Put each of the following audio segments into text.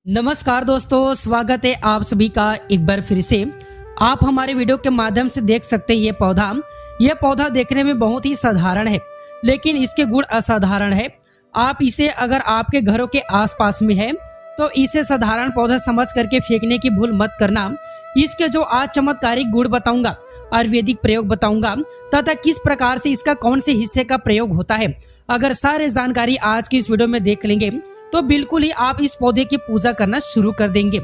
नमस्कार दोस्तों, स्वागत है आप सभी का एक बार फिर से। आप हमारे वीडियो के माध्यम से देख सकते हैं ये पौधा देखने में बहुत ही साधारण है, लेकिन इसके गुण असाधारण है। आप इसे अगर आपके घरों के आसपास में है तो इसे साधारण पौधा समझ करके फेंकने की भूल मत करना। इसके जो आज चमत्कारिक गुण बताऊंगा, आयुर्वेदिक प्रयोग बताऊंगा तथा किस प्रकार से इसका कौन से हिस्से का प्रयोग होता है, अगर सारे जानकारी आज की इस वीडियो में देख लेंगे तो बिल्कुल ही आप इस पौधे की पूजा करना शुरू कर देंगे।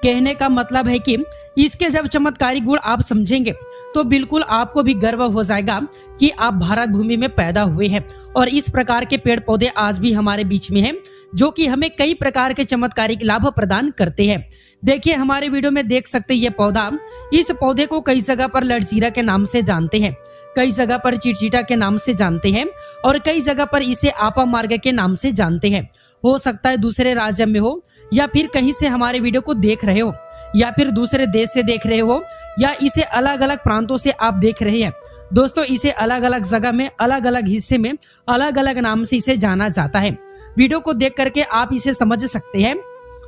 कहने का मतलब है कि इसके जब चमत्कारिक गुण आप समझेंगे तो बिल्कुल आपको भी गर्व हो जाएगा कि आप भारत भूमि में पैदा हुए हैं और इस प्रकार के पेड़ पौधे आज भी हमारे बीच में हैं, जो कि हमें कई प्रकार के चमत्कारिक लाभ प्रदान करते हैं। देखिए, हमारे वीडियो में देख सकते हैं ये पौधा। इस पौधे को कई जगह पर लड़जीरा के नाम से जानते हैं, कई जगह पर चिड़चिटा के नाम से जानते हैं और कई जगह पर इसे आपा मार्ग के नाम से जानते हैं। हो सकता है दूसरे राज्य में हो या फिर कहीं से हमारे वीडियो को देख रहे हो या फिर दूसरे देश से देख रहे हो या इसे अलग अलग प्रांतों से आप देख रहे हैं। दोस्तों, इसे अलग अलग जगह में, अलग अलग हिस्से में, अलग अलग नाम से इसे जाना जाता है। वीडियो को देख करके आप इसे समझ सकते हैं।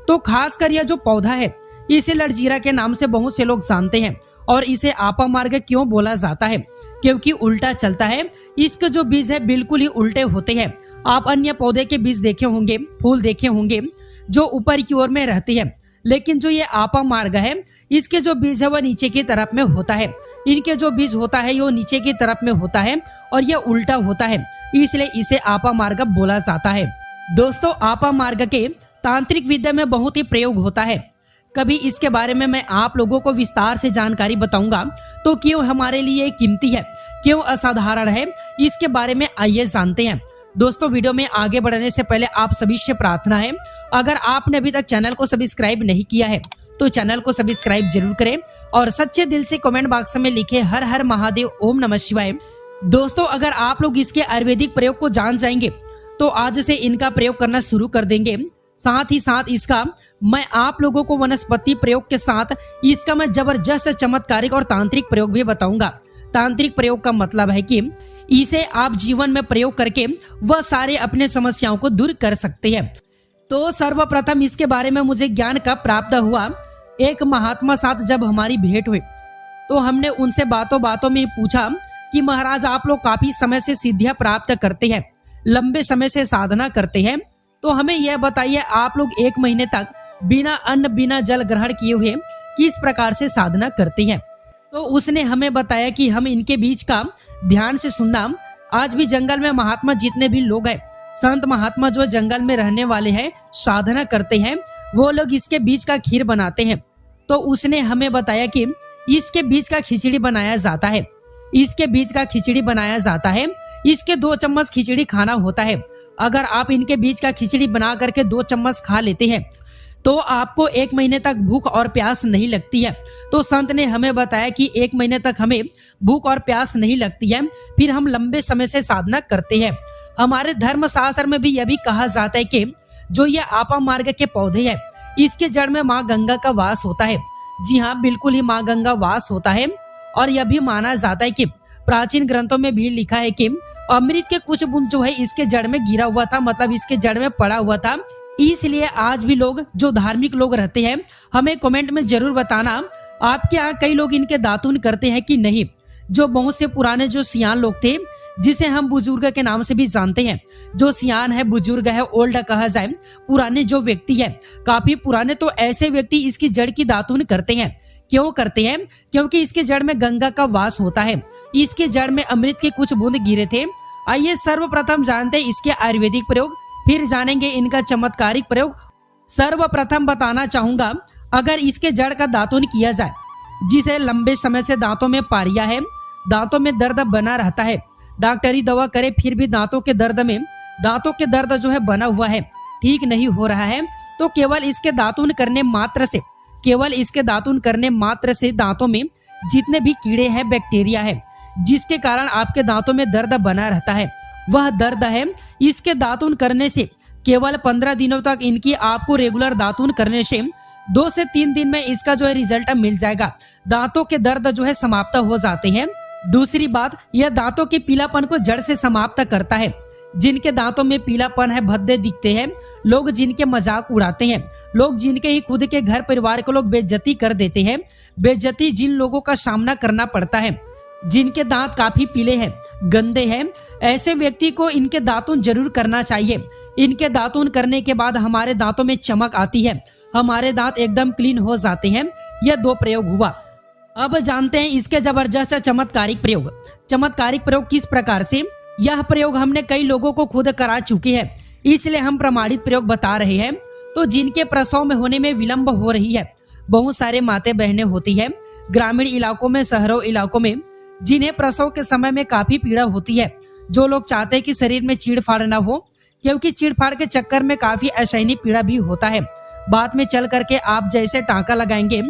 तो खासकर यह जो पौधा है इसे लड़जीरा के नाम से बहुत से लोग जानते हैं और इसे आपा मार्ग क्यों बोला जाता है, क्योंकि उल्टा चलता है। इसके जो बीज है बिल्कुल ही उल्टे होते हैं। आप अन्य पौधे के बीज देखे होंगे, फूल देखे होंगे जो ऊपर की ओर में रहते हैं, लेकिन जो ये आपा मार्ग है इसके जो बीज है वह नीचे की तरफ में होता है। इनके जो बीज होता है वो नीचे की तरफ में होता है और यह उल्टा होता है, इसलिए इसे आपा मार्ग बोला जाता है। दोस्तों, आपा मार्ग के तांत्रिक विद्या में बहुत ही प्रयोग होता है। कभी इसके बारे में मैं आप लोगों को विस्तार से जानकारी बताऊंगा। तो क्यों हमारे लिए कीमती है, क्यों असाधारण है, इसके बारे में आइए जानते हैं। दोस्तों, वीडियो में आगे बढ़ने से पहले आप सभी से प्रार्थना है, अगर आपने अभी तक चैनल को सब्सक्राइब नहीं किया है तो चैनल को सब्सक्राइब जरूर करें और सच्चे दिल से कमेंट बॉक्स में लिखे हर हर महादेव, ओम नमः शिवाय। दोस्तों, अगर आप लोग इसके आयुर्वेदिक प्रयोग को जान जाएंगे तो आज से इनका प्रयोग करना शुरू कर देंगे। साथ ही साथ इसका मैं आप लोगों को वनस्पति प्रयोग के साथ इसका मैं जबरदस्त चमत्कारिक और तांत्रिक प्रयोग भी बताऊंगा। तांत्रिक प्रयोग का मतलब है कि इसे आप जीवन में प्रयोग करके वह सारे अपने समस्याओं को दूर कर सकते हैं। तो सर्वप्रथम इसके बारे में मुझे ज्ञान कब प्राप्त हुआ, एक महात्मा साथ जब हमारी भेंट हुई तो हमने उनसे बातों बातों में पूछा कि महाराज, आप लोग काफी समय से सिद्धियां प्राप्त करते हैं, लंबे समय से साधना करते हैं, तो हमें यह बताइए आप लोग 1 महीने तक बिना अन्न बिना जल ग्रहण किए हुए किस प्रकार से साधना करते हैं। तो उसने हमें बताया कि हम इनके बीच का ध्यान से सुनना। आज भी जंगल में महात्मा जितने भी लोग हैं, संत महात्मा जो जंगल में रहने वाले हैं, साधना करते हैं, वो लोग इसके बीज का खीर बनाते हैं। तो उसने हमें बताया कि इसके बीज का खिचड़ी बनाया जाता है। इसके बीज का खिचड़ी बनाया जाता है, इसके 2 चम्मच खिचड़ी खाना होता है। अगर आप इनके बीज का खिचड़ी बना करके 2 चम्मच खा लेते हैं तो आपको 1 महीने तक भूख और प्यास नहीं लगती है। तो संत ने हमें बताया कि 1 महीने तक हमें भूख और प्यास नहीं लगती है, फिर हम लंबे समय से साधना करते हैं। हमारे धर्म शास्त्र में भी यह भी कहा जाता है कि जो ये आपा मार्ग के पौधे हैं इसके जड़ में माँ गंगा का वास होता है। जी हाँ, बिल्कुल ही माँ गंगा वास होता है। और यह भी माना जाता है कि प्राचीन ग्रंथों में भी लिखा है कि अमृत के कुछ बूंद जो है इसके जड़ में गिरा हुआ था, मतलब इसके जड़ में पड़ा हुआ था। इसलिए आज भी लोग जो धार्मिक लोग रहते हैं, हमें कमेंट में जरूर बताना आपके यहाँ कई लोग इनके दातुन करते हैं कि नहीं। जो बहुत से पुराने जो सियान लोग थे, जिसे हम बुजुर्ग के नाम से भी जानते हैं, जो सियान है, बुजुर्ग है, ओल्ड कहा जाए, पुराने जो व्यक्ति है, काफी पुराने, तो ऐसे व्यक्ति इसकी जड़ की दातुन करते हैं। क्यों करते हैं? क्योंकि इसके जड़ में गंगा का वास होता है, इसके जड़ में अमृत के कुछ बूंद गिरे थे। आइए सर्वप्रथम जानते हैं इसके आयुर्वेदिक प्रयोग, फिर जानेंगे इनका चमत्कारिक प्रयोग। सर्वप्रथम बताना चाहूंगा, अगर इसके जड़ का दातुन किया जाए, जिसे लंबे समय से दांतों में पारिया है, दांतों में दर्द बना रहता है, डॉक्टरी दवा करे फिर भी दांतों के दर्द जो है बना हुआ है, ठीक नहीं हो रहा है, तो केवल इसके दातुन करने मात्र से दांतों में जितने भी कीड़े हैं, बैक्टीरिया है, जिसके कारण आपके दांतों में दर्द बना रहता है, वह दर्द है, इसके दातुन करने से केवल 15 दिनों तक इनकी आपको रेगुलर दातुन करने से 2 से 3 दिन में इसका जो है रिजल्ट मिल जाएगा। दांतों के दर्द जो है समाप्त हो जाते हैं। दूसरी बात, यह दांतों के पीलापन को जड़ से समाप्त करता है। जिनके दांतों में पीलापन है, भद्दे दिखते हैं, लोग जिनके मजाक उड़ाते हैं, लोग जिनके ही खुद के घर परिवार के लोग बेइज्जती कर देते हैं, बेइज्जती जिन लोगों का सामना करना पड़ता है, जिनके दांत काफी पीले हैं, गंदे हैं, ऐसे व्यक्ति को इनके दातुन जरूर करना चाहिए। इनके दातुन करने के बाद हमारे दांतों में चमक आती है, हमारे दांत एकदम क्लीन हो जाते हैं। यह 2 प्रयोग हुआ। अब जानते हैं इसके जबरदस्त चमत्कारिक प्रयोग। चमत्कारिक प्रयोग किस प्रकार से? यह प्रयोग हमने कई लोगों को खुद करा चुके हैं, इसलिए हम प्रमाणित प्रयोग बता रहे हैं। तो जिनके प्रसव में होने में विलंब हो रही है, बहुत सारे माते बहनें होती है, ग्रामीण इलाकों में, शहरों इलाकों में, जिन्हें प्रसव के समय में काफी पीड़ा होती है, जो लोग चाहते हैं कि शरीर में चीड़-फाड़ न हो, क्योंकि चीड़-फाड़ के चक्कर में काफी असहनीय पीड़ा भी होता है। बाद में चल करके आप जैसे टांका लगाएंगे,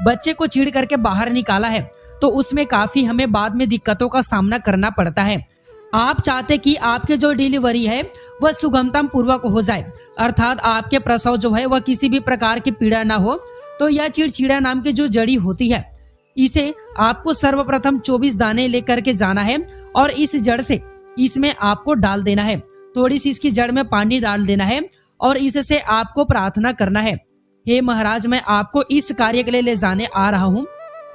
बच्चे को चीड़ करके बाहर निकाला है, तो उसमें काफी हमें बाद में दिक्कतों का सामना करना पड़ता है। आप चाहते कि आपके जो डिलीवरी है वह सुगमता पूर्वक हो जाए, अर्थात आपके प्रसव जो है वह किसी भी प्रकार की पीड़ा ना हो, तो यह चिड़चिड़ा नाम की जो जड़ी होती है, इसे आपको सर्वप्रथम 24 दाने लेकर के जाना है और इस जड़ से इसमें आपको डाल देना है। थोड़ी सी इसकी जड़ में पानी डाल देना है और इससे आपको प्रार्थना करना है, हे महाराज, मैं आपको इस कार्य के लिए ले जाने आ रहा हूँ।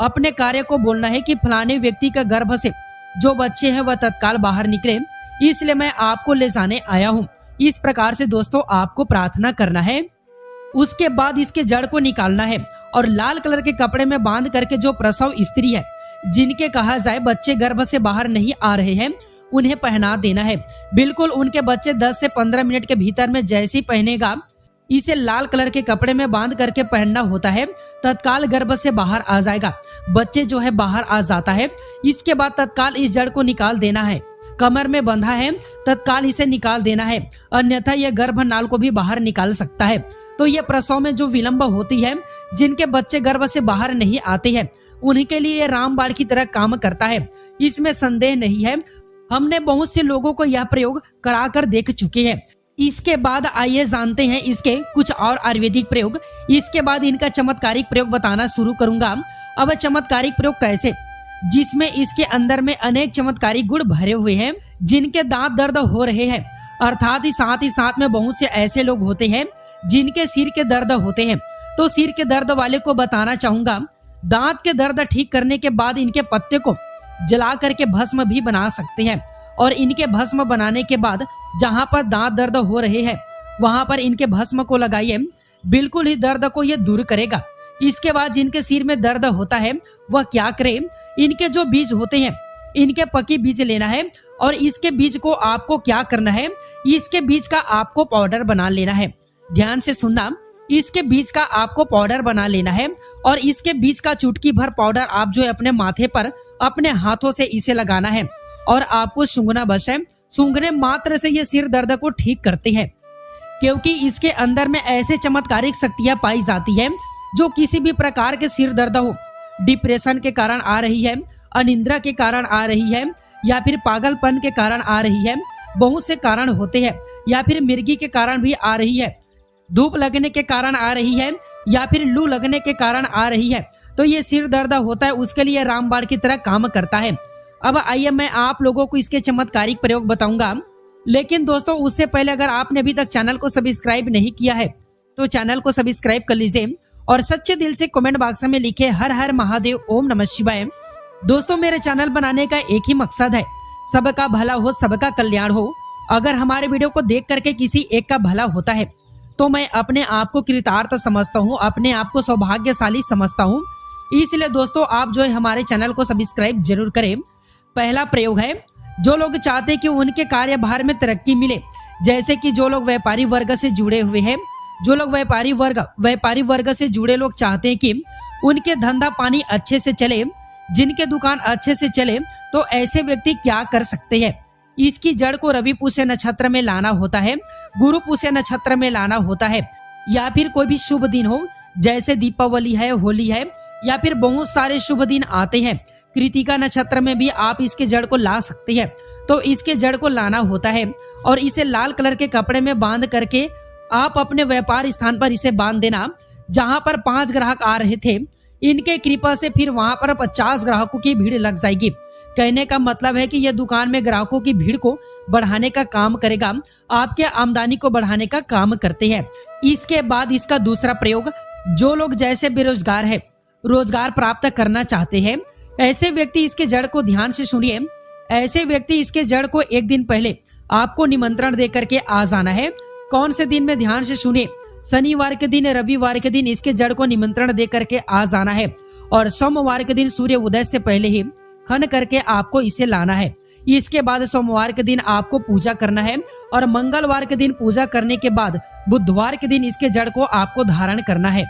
अपने कार्य को बोलना है कि फलाने व्यक्ति का गर्भ से जो बच्चे हैं वह तत्काल बाहर निकले, इसलिए मैं आपको ले जाने आया हूँ। इस प्रकार से दोस्तों आपको प्रार्थना करना है। उसके बाद इसके जड़ को निकालना है और लाल कलर के कपड़े में बांध करके जो प्रसव स्त्री है, जिनके कहा जाए बच्चे गर्भ से बाहर नहीं आ रहे हैं, उन्हें पहना देना है। बिल्कुल उनके बच्चे 10 से 15 मिनट के भीतर में जैसे ही पहनेगा, इसे लाल कलर के कपड़े में बांध करके पहनना होता है, तत्काल गर्भ से बाहर आ जाएगा, बच्चे जो है बाहर आ जाता है। इसके बाद तत्काल इस जड़ को निकाल देना है। कमर में बंधा है, तत्काल इसे निकाल देना है, अन्यथा यह गर्भनाल को भी बाहर निकाल सकता है। तो ये प्रसव में जो विलंब होती है, जिनके बच्चे गर्भ से बाहर नहीं आते हैं, उनके लिए ये रामबाण की तरह काम करता है, इसमें संदेह नहीं है। हमने बहुत से लोगों को यह प्रयोग कराकर देख चुके हैं। इसके बाद आइए जानते हैं इसके कुछ और आयुर्वेदिक प्रयोग। इसके बाद इनका चमत्कारिक प्रयोग बताना शुरू करूंगा। अब चमत्कारिक प्रयोग कैसे? जिसमें इसके अंदर में अनेक चमत्कारिक गुण भरे हुए हैं। जिनके दांत दर्द हो रहे हैं, अर्थात ही साथ में बहुत से ऐसे लोग होते हैं जिनके सिर के दर्द होते हैं, तो सिर के दर्द वाले को बताना चाहूंगा, दांत के दर्द ठीक करने के बाद इनके पत्ते को जला करके भस्म भी बना सकते हैं और इनके भस्म बनाने के बाद जहां पर दांत दर्द हो रहे हैं वहां पर इनके भस्म को लगाइए, बिल्कुल ही दर्द को ये दूर करेगा। इसके बाद जिनके सिर में दर्द होता है वह क्या करे, इनके जो बीज होते हैं, इनके पकी बीज लेना है और इसके बीज को आपको क्या करना है, इसके बीज का आपको पाउडर बना लेना है। ध्यान से सुनना, इसके बीज का आपको पाउडर बना लेना है और इसके बीज का चुटकी भर पाउडर आप जो है अपने माथे पर अपने हाथों से इसे लगाना है और आपको सूंघना बस है। सूंघने मात्र से ये सिर दर्द को ठीक करते हैं, क्योंकि इसके अंदर में ऐसे चमत्कारिक शक्तियां पाई जाती है जो किसी भी प्रकार के सिर दर्द हो, डिप्रेशन के कारण आ रही है, अनिद्रा के कारण आ रही है, या फिर पागलपन के कारण आ रही है, बहुत से कारण होते हैं, या फिर मिर्गी के कारण भी आ रही है, धूप लगने के कारण आ रही है, या फिर लू लगने के कारण आ रही है, तो ये सिर दर्द होता है, उसके लिए रामबाण की तरह काम करता है। अब आइए मैं आप लोगों को इसके चमत्कारिक प्रयोग बताऊंगा, लेकिन दोस्तों उससे पहले अगर आपने अभी तक चैनल को सब्सक्राइब नहीं किया है तो चैनल को सब्सक्राइब कर लीजिए और सच्चे दिल से कमेंट बॉक्स में लिखे हर हर महादेव, ओम नमः शिवाय। दोस्तों मेरे चैनल बनाने का एक ही मकसद है, सबका भला हो, सबका कल्याण हो। अगर हमारे वीडियो को देख करके किसी एक का भला होता है तो मैं अपने आप को कृतार्थ समझता हूँ, अपने आप को सौभाग्यशाली समझता हूँ। इसलिए दोस्तों आप जो है हमारे चैनल को सब्सक्राइब जरूर करें। पहला प्रयोग है, जो लोग चाहते हैं कि उनके कार्यभार में तरक्की मिले, जैसे कि जो लोग व्यापारी वर्ग से जुड़े हुए हैं, जो लोग व्यापारी वर्ग से जुड़े लोग चाहते हैं कि उनके धंधा पानी अच्छे से चले, जिनके दुकान अच्छे से चले, तो ऐसे व्यक्ति क्या कर सकते हैं, इसकी जड़ को रवि पुष्य नक्षत्र में लाना होता है, गुरु पुष्य नक्षत्र में लाना होता है, या फिर कोई भी शुभ दिन हो, जैसे दीपावली है, होली है, या फिर बहुत सारे शुभ दिन आते हैं, कृतिका नक्षत्र में भी आप इसके जड़ को ला सकते हैं। तो इसके जड़ को लाना होता है और इसे लाल कलर के कपड़े में बांध करके आप अपने व्यापार स्थान पर इसे बांध देना। जहां पर 5 ग्राहक आ रहे थे, इनके कृपा से फिर वहां पर 50 ग्राहकों की भीड़ लग जाएगी। कहने का मतलब है कि यह दुकान में ग्राहकों की भीड़ को बढ़ाने का काम करेगा, आपके आमदनी को बढ़ाने का काम करते हैं। इसके बाद इसका दूसरा प्रयोग, जो लोग जैसे बेरोजगार है, रोजगार प्राप्त करना चाहते हैं, ऐसे व्यक्ति इसके जड़ को ध्यान से सुनिए। ऐसे व्यक्ति इसके जड़ को एक दिन पहले आपको निमंत्रण दे करके आ जाना है। कौन से दिन में, ध्यान से सुनिए, शनिवार के दिन, रविवार के दिन इसके जड़ को निमंत्रण दे करके आ जाना है और सोमवार के दिन सूर्य उदय से पहले ही खन करके आपको इसे लाना है। इसके बाद सोमवार के दिन आपको पूजा करना है और मंगलवार के दिन पूजा करने के बाद बुधवार के दिन इसके जड़ को आपको धारण करना है।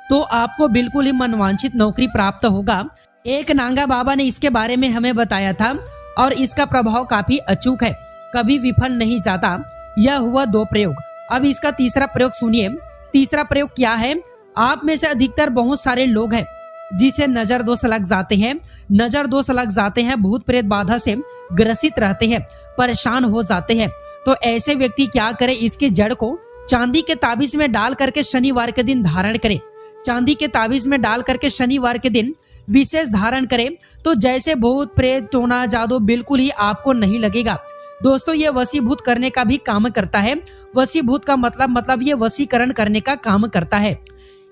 तो आपको बिल्कुल ही मनवांछित नौकरी प्राप्त होगा। एक नांगा बाबा ने इसके बारे में हमें बताया था और इसका प्रभाव काफी अचूक है, कभी विफल नहीं जाता। यह हुआ 2 प्रयोग। अब इसका तीसरा प्रयोग सुनिए। तीसरा प्रयोग क्या है? आप में से अधिकतर बहुत सारे लोग हैं जिसे नजर दोष लग जाते हैं, नजर दोष लग जाते हैं, भूत प्रेत बाधा से ग्रसित रहते हैं, परेशान हो जाते हैं। तो ऐसे व्यक्ति क्या करें? इसके जड़ को चांदी के ताबीज में डाल करके शनिवार के दिन धारण करें। चांदी के ताबीज में डाल करके शनिवार के दिन विशेष धारण करें तो जैसे भूत प्रेत टोना जादू बिल्कुल ही आपको नहीं लगेगा। दोस्तों, ये वशीभूत करने का भी काम करता है। वशीभूत का मतलब ये वशीकरण करने का काम करता है।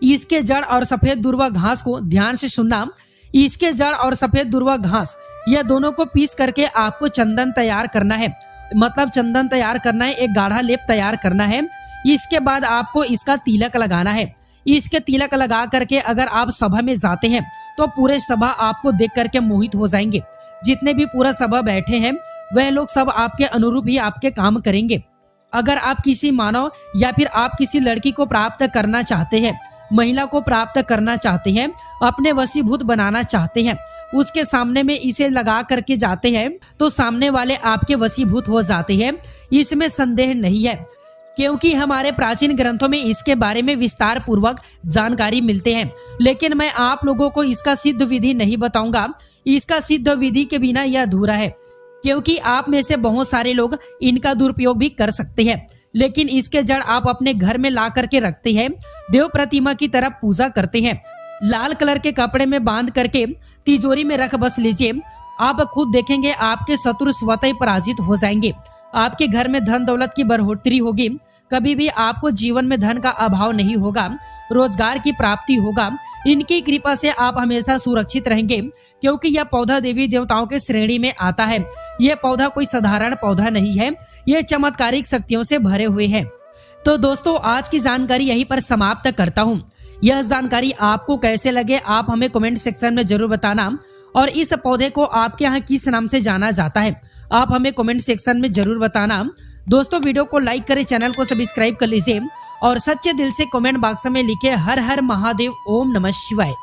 इसके जड़ और सफेद दुर्वा घास को ध्यान से सुनना। इसके जड़ और सफेद दुर्वा घास, यह दोनों को पीस करके आपको चंदन तैयार करना है। मतलब चंदन तैयार करना है, एक गाढ़ा लेप तैयार करना है। इसके बाद आपको इसका तिलक लगाना है। इसके तिलक लगा करके अगर आप सभा में जाते हैं तो पूरे सभा आपको देख करके मोहित हो जाएंगे। जितने भी पूरा सभा बैठे हैं वह लोग सब आपके अनुरूप ही आपके काम करेंगे। अगर आप किसी मानव या फिर आप किसी लड़की को प्राप्त करना चाहते हैं, महिला को प्राप्त करना चाहते हैं, अपने वशीभूत बनाना चाहते हैं, उसके सामने में इसे लगा करके जाते हैं तो सामने वाले आपके वशीभूत हो जाते हैं। इसमें संदेह नहीं है, क्योंकि हमारे प्राचीन ग्रंथों में इसके बारे में विस्तार पूर्वक जानकारी मिलते हैं। लेकिन मैं आप लोगों को इसका सिद्ध विधि नहीं बताऊंगा। इसका सिद्ध विधि के बिना यह अधूरा है, क्योंकि आप में से बहुत सारे लोग इनका दुरुपयोग भी कर सकते हैं। लेकिन इसके जड़ आप अपने घर में ला करके रखते हैं, देव प्रतिमा की तरह पूजा करते हैं, लाल कलर के कपड़े में बांध करके तिजोरी में रख बस लीजिए। आप खुद देखेंगे आपके शत्रु स्वतः पराजित हो जाएंगे। आपके घर में धन दौलत की बढ़ोतरी होगी। कभी भी आपको जीवन में धन का अभाव नहीं होगा, रोजगार की प्राप्ति होगा। इनकी कृपा से आप हमेशा सुरक्षित रहेंगे, क्योंकि यह पौधा देवी देवताओं के श्रेणी में आता है। यह पौधा कोई साधारण पौधा नहीं है, यह चमत्कारिक शक्तियों से भरे हुए है। तो दोस्तों, आज की जानकारी यहीं पर समाप्त करता हूँ। यह जानकारी आपको कैसे लगे आप हमें कमेंट सेक्शन में जरूर बताना, और इस पौधे को आपके यहाँ किस नाम से जाना जाता है आप हमें कमेंट सेक्शन में जरूर बताना। दोस्तों, वीडियो को लाइक करें, चैनल को सब्सक्राइब कर लीजिए और सच्चे दिल से कमेंट बॉक्स में लिखे हर हर महादेव, ओम नमः शिवाय।